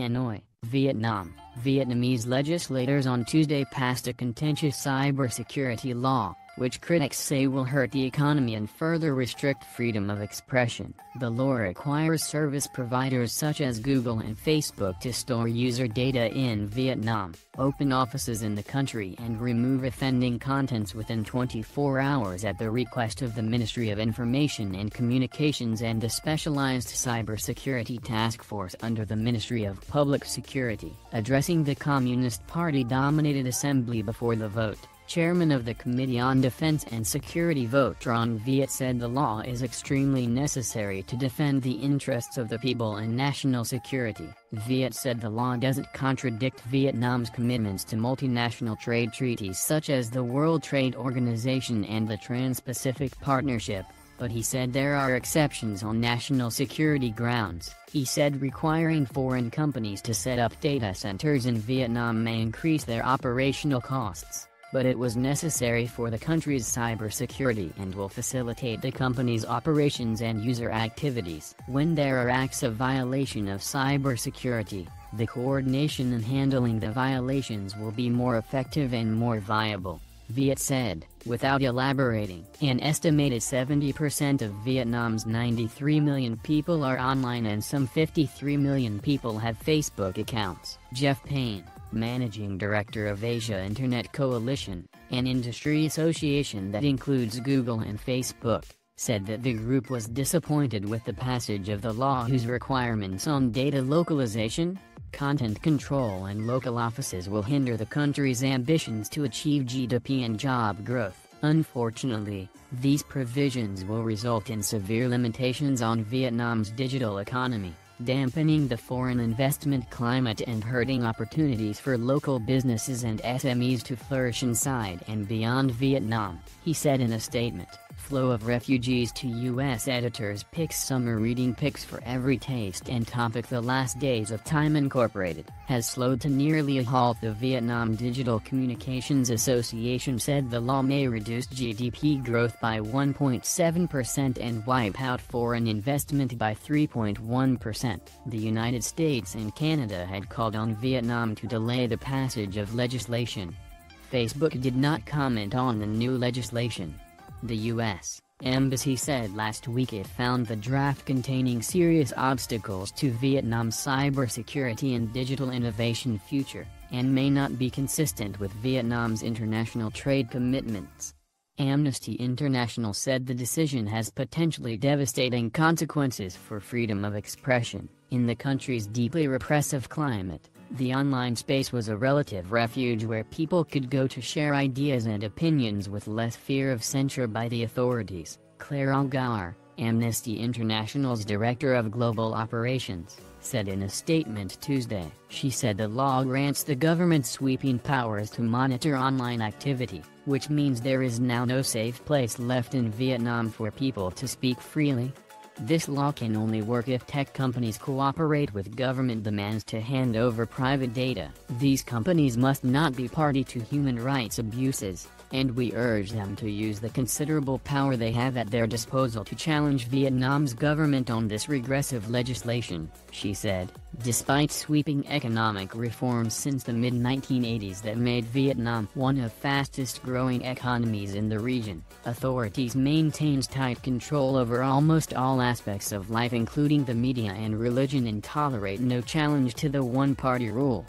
Hanoi, Vietnam. Vietnamese legislators on Tuesday passed a contentious cybersecurity law, which critics say will hurt the economy and further restrict freedom of expression. The law requires service providers such as Google and Facebook to store user data in Vietnam, open offices in the country and remove offending contents within 24 hours at the request of the Ministry of Information and Communications and the Specialized Cybersecurity Task Force under the Ministry of Public Security. Addressing the Communist Party-dominated assembly before the vote, Chairman of the Committee on Defense and Security Trong Viet said the law is extremely necessary to defend the interests of the people and national security. Viet said the law doesn't contradict Vietnam's commitments to multinational trade treaties such as the World Trade Organization and the Trans-Pacific Partnership, but he said there are exceptions on national security grounds. He said requiring foreign companies to set up data centers in Vietnam may increase their operational costs, but it was necessary for the country's cybersecurity and will facilitate the company's operations and user activities. When there are acts of violation of cybersecurity, the coordination in handling the violations will be more effective and more viable, Viet said, without elaborating. An estimated 70% of Vietnam's 93 million people are online and some 53 million people have Facebook accounts. Jeff Payne, Managing Director of Asia Internet Coalition, an industry association that includes Google and Facebook, said that the group was disappointed with the passage of the law whose requirements on data localization, content control and local offices will hinder the country's ambitions to achieve GDP and job growth. Unfortunately, these provisions will result in severe limitations on Vietnam's digital economy, dampening the foreign investment climate and hurting opportunities for local businesses and SMEs to flourish inside and beyond Vietnam, he said in a statement. Flow of refugees to U.S. editors picks summer reading picks for every taste and topic. The last days of Time Incorporated has slowed to nearly a halt. The Vietnam Digital Communications Association said the law may reduce GDP growth by 1.7% and wipe out foreign investment by 3.1%. The United States and Canada had called on Vietnam to delay the passage of legislation. Facebook did not comment on the new legislation. The U.S. Embassy said last week it found the draft containing serious obstacles to Vietnam's cybersecurity and digital innovation future, and may not be consistent with Vietnam's international trade commitments. Amnesty International said the decision has potentially devastating consequences for freedom of expression. In the country's deeply repressive climate, the online space was a relative refuge where people could go to share ideas and opinions with less fear of censure by the authorities, Claire Algar, Amnesty International's Director of Global Operations, said in a statement Tuesday. She said the law grants the government sweeping powers to monitor online activity, which means there is now no safe place left in Vietnam for people to speak freely. This law can only work if tech companies cooperate with government demands to hand over private data. These companies must not be party to human rights abuses, and we urge them to use the considerable power they have at their disposal to challenge Vietnam's government on this regressive legislation, she said. Despite sweeping economic reforms since the mid-1980s that made Vietnam one of fastest-growing economies in the region, authorities maintain tight control over almost all aspects of life including the media and religion and tolerate no challenge to the one-party rule.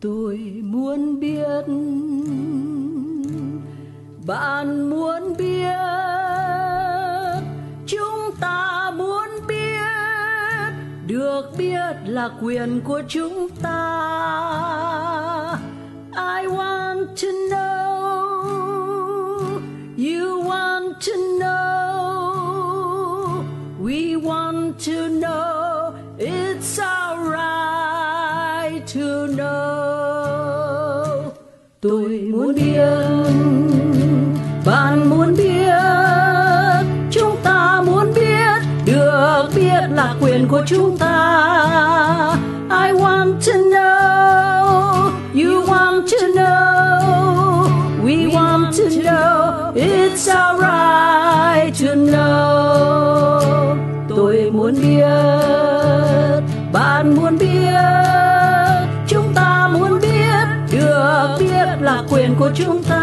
Tôi muốn biết, bạn muốn biết, chúng ta muốn biết, được biết là quyền của chúng ta. I want to know, you want to know, we want to know, it's our right to know. Tôi muốn biết, bạn muốn biết, chúng ta muốn biết, được biết là quyền của chúng ta. I want to know, muốn biết, bạn muốn biết, chúng ta muốn biết, được biết là quyền của chúng ta.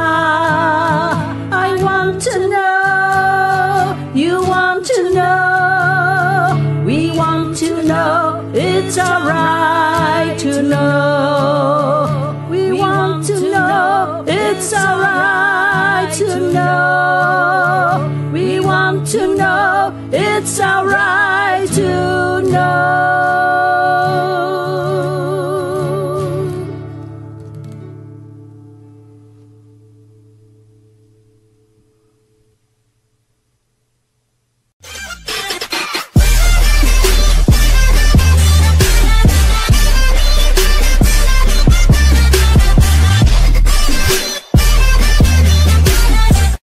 I want to know, you want to know, we want to know, it's our right to know. We want to know, it's our right to know. We want to know, it's our right to